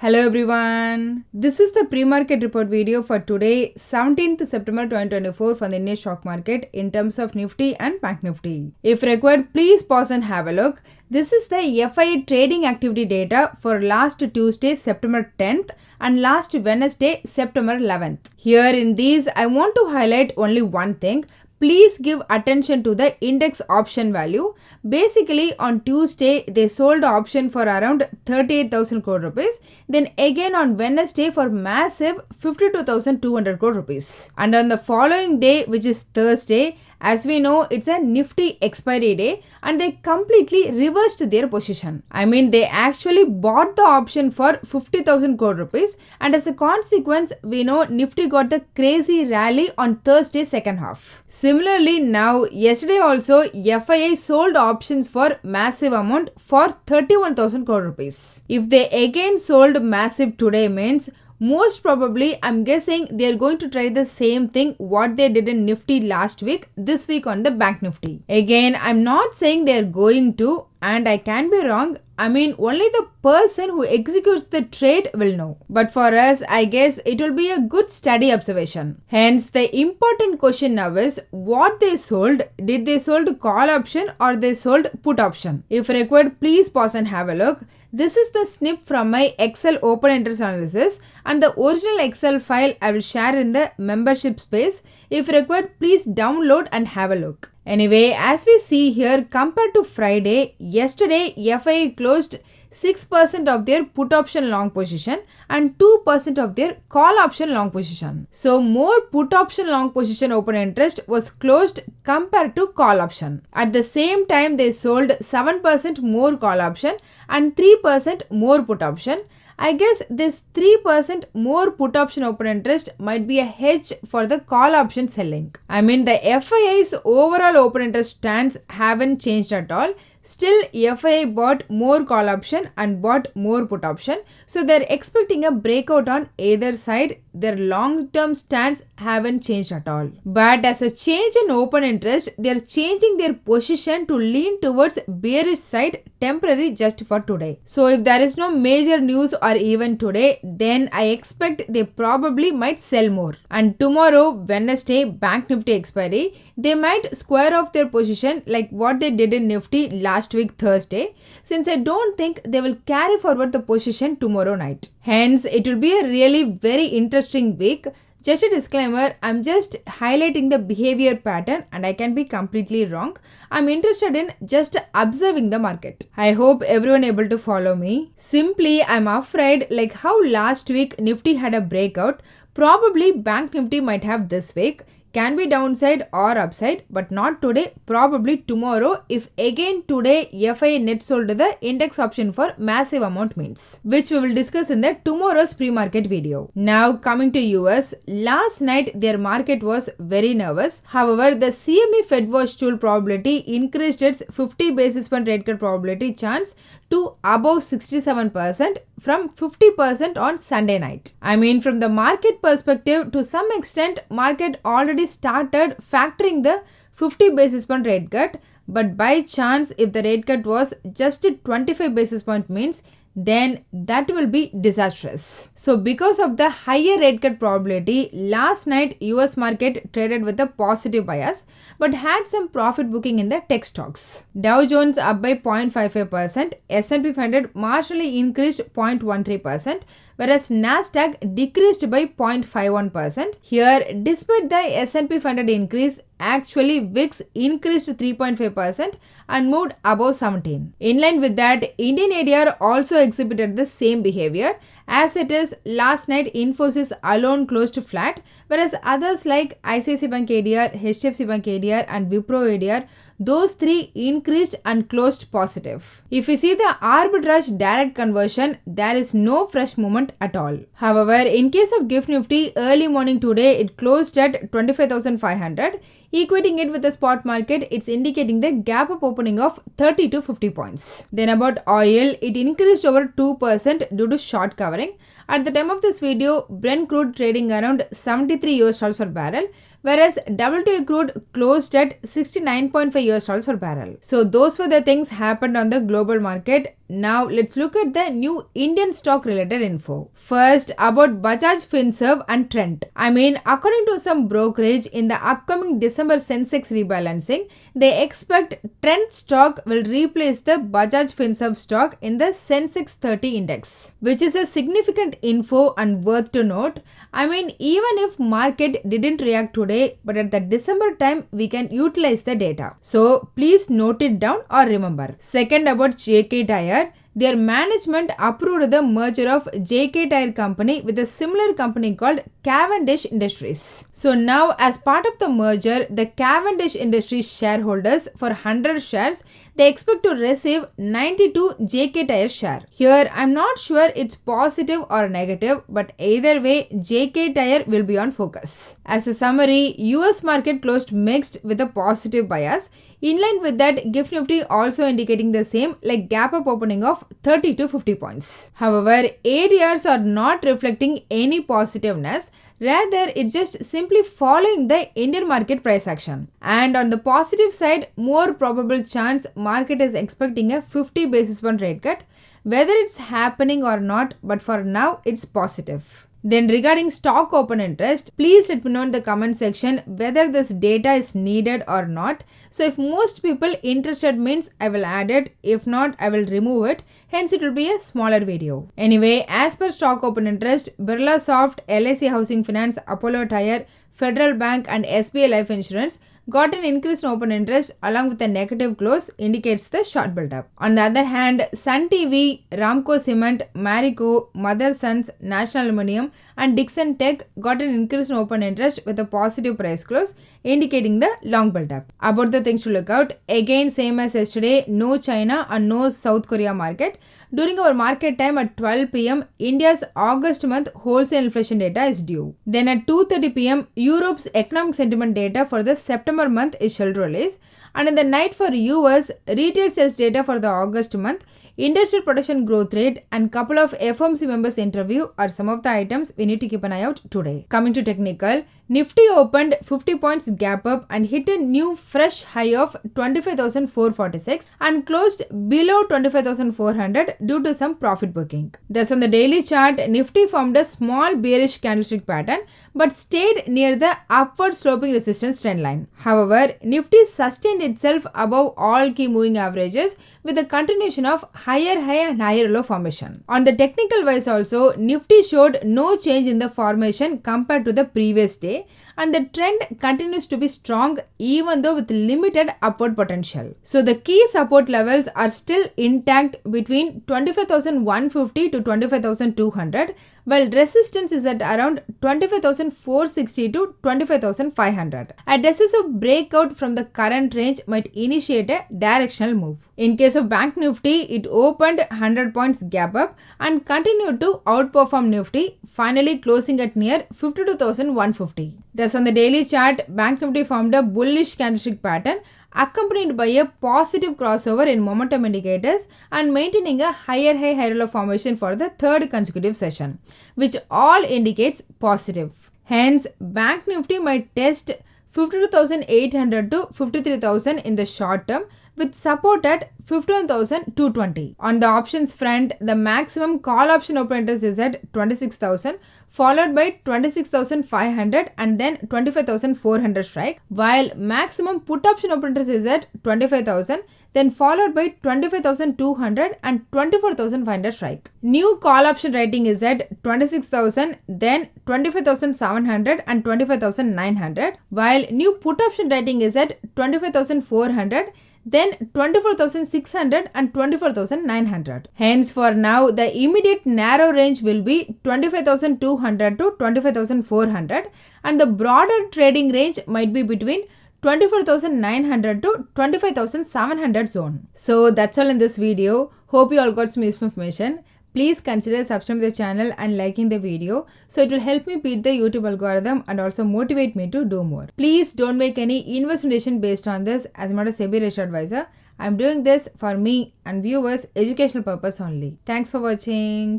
Hello everyone. This is the pre-market report video for today, 17th September 2024 for the Indian stock market in terms of Nifty and Bank Nifty. If required, please pause and have a look. This is the FII trading activity data for last Tuesday, September 10th and last Wednesday, September 11th. Here in these, I want to highlight only one thing. Please give attention to the index option value. Basically, on Tuesday, they sold option for around 38,000 crore rupees. Then again on Wednesday for massive 52,200 crore rupees. And on the following day, which is Thursday, as we know, it's a Nifty expiry day and they completely reversed their position. I mean, they actually bought the option for 50,000 crore rupees and as a consequence, we know Nifty got the crazy rally on Thursday second half. Similarly, now, yesterday also, FII sold options for massive amount for 31,000 crore rupees. If they again sold massive today means most probably, I'm guessing they're going to try the same thing what they did in Nifty last week, this week on the Bank Nifty. Again, I'm not saying they're going to, and I can be wrong. I mean, only the person who executes the trade will know. But for us, I guess it will be a good study observation. Hence, the important question now is what they sold. Did they sold call option or they sold put option? If required, please pause and have a look. This is the snip from my Excel open interest analysis and the original Excel file I will share in the membership space. If required, please download and have a look. Anyway, as we see here, compared to Friday, yesterday FII closed 6% of their put option long position and 2% of their call option long position. So more put option long position open interest was closed compared to call option. At the same time, they sold 7% more call option and 3% more put option. I guess this 3% more put option open interest might be a hedge for the call option selling. I mean, the FII's overall open interest stance haven't changed at all. Still, FII bought more call option and bought more put option. So they're expecting a breakout on either side. Their long-term stance haven't changed at all. But as a change in open interest, they're changing their position to lean towards bearish side temporary just for today. So if there is no major news or event today, then I expect they probably might sell more. And tomorrow, Wednesday, Bank Nifty expiry, they might square off their position like what they did in Nifty last week Thursday, since I don't think they will carry forward the position tomorrow night. Hence, it will be a really very interesting week. Just a disclaimer, I'm just highlighting the behavior pattern and I can be completely wrong. I'm interested in just observing the market. I hope everyone able to follow me. Simply, I'm afraid like how last week Nifty had a breakout, probably Bank Nifty might have this week. Can be downside or upside, but not today, probably tomorrow if again today FII net sold the index option for massive amount means, which we will discuss in the tomorrow's pre-market video. Now coming to US, last night their market was very nervous. However, the CME Fed watch tool probability increased its 50 basis point rate cut probability chance to above 67% from 50% on Sunday night. I mean, from the market perspective, to some extent, market already started factoring the 50 basis point rate cut, but by chance, if the rate cut was just 25 basis point means, then that will be disastrous. So because of the higher rate cut probability, last night US market traded with a positive bias but had some profit booking in the tech stocks. Dow Jones up by 0.55%, S&P 500 marginally increased 0.13%, whereas Nasdaq decreased by 0.51%. Here, despite the S&P 500 increase, actually VIX increased 3.5% and moved above 17. In line with that, Indian ADR also exhibited the same behavior. As it is, last night Infosys alone closed flat, whereas others like ICICI Bank ADR, HDFC Bank ADR and Wipro ADR, those three increased and closed positive. If we see the arbitrage direct conversion, there is no fresh movement at all. However, in case of GIFT Nifty, early morning today, it closed at 25,500. Equating it with the spot market, it's indicating the gap up opening of 30 to 50 points. Then about oil, it increased over 2% due to short covering. At the time of this video, Brent crude trading around $73 per barrel, whereas WTI crude closed at $69.5 per barrel. So those were the things happened on the global market. Now let's look at the new Indian stock related info. First, about Bajaj Finserv and Trent. According to some brokerage, in the upcoming December Sensex rebalancing, they expect Trent stock will replace the Bajaj Finserv stock in the Sensex 30 index, which is a significant info and worth to note. Even if market didn't react today, but at the December time, we can utilize the data. So please note it down or remember. Second, about JK Tyre. Their management approved the merger of JK Tyre company with a similar company called Cavendish Industries. So now, as part of the merger, the Cavendish Industries shareholders for 100 shares, they expect to receive 92 JK Tyre share. Here, I'm not sure it's positive or negative, but either way, JK Tyre will be on focus. As a summary, US market closed mixed with a positive bias. In line with that, GIFT Nifty also indicating the same, like gap up opening of 30 to 50 points. However, ADRs are not reflecting any positiveness. Rather, it's just simply following the Indian market price action. And on the positive side, more probable chance market is expecting a 50 basis point rate cut. Whether it's happening or not, but for now, it's positive. Then regarding stock open interest, please let me know in the comment section whether this data is needed or not. So if most people interested means I will add it. If not, I will remove it. Hence it will be a smaller video. Anyway, as per stock open interest, Birlasoft, LIC Housing Finance, Apollo Tyre, Federal Bank and SBI Life Insurance got an increase in open interest along with a negative close indicates the short build-up. On the other hand, Sun TV, Ramco Cement, Marico, Mothersons, National Aluminium and Dixon Tech got an increase in open interest with a positive price close indicating the long build-up. About the things to look out, again same as yesterday, no China and no South Korea market. During our market time at 12 pm, India's August month wholesale inflation data is due. Then at 2:30 pm, Europe's economic sentiment data for the September month is scheduled release. And in the night for US, retail sales data for the August month, industrial production growth rate and couple of FOMC members interview are some of the items we need to keep an eye out today. Coming to technical, Nifty opened 50 points gap up and hit a new fresh high of 25,446 and closed below 25,400 due to some profit booking. Thus on the daily chart, Nifty formed a small bearish candlestick pattern but stayed near the upward sloping resistance trend line. However, Nifty sustained itself above all key moving averages with a continuation of higher high and higher low formation. On the technical wise also, Nifty showed no change in the formation compared to the previous day and the trend continues to be strong even though with limited upward potential. So the key support levels are still intact between 25,150 to 25,200 while resistance is at around 25,460 to 25,500. A decisive breakout from the current range might initiate a directional move. In case of Bank Nifty, it opened 100 points gap up and continued to outperform Nifty, finally closing at near 52,150. Thus on the daily chart, Bank Nifty formed a bullish candlestick pattern accompanied by a positive crossover in momentum indicators and maintaining a higher high higher low formation for the third consecutive session, which all indicates positive. Hence, Bank Nifty might test 52,800 to 53,000 in the short term with support at 51,220. On the options front, the maximum call option open interest is at 26,000 followed by 26,500 and then 25,400 strike, while maximum put option open interest is at 25,000 then followed by 25,200 and 24,500 strike. New call option rating is at 26,000 then 25,700 and 25,900 while new put option rating is at 25,400 then 24,600 and 24,900. Hence for now, the immediate narrow range will be 25,200 to 25,400 and the broader trading range might be between 24,900 to 25,700 zone. So that's all in this video. Hope you all got some useful information. Please consider subscribing to the channel and liking the video so it will help me beat the YouTube algorithm and also motivate me to do more. Please don't make any investment decision based on this as I'm not a SEBI registered advisor. I'm doing this for me and viewers educational purpose only. Thanks for watching.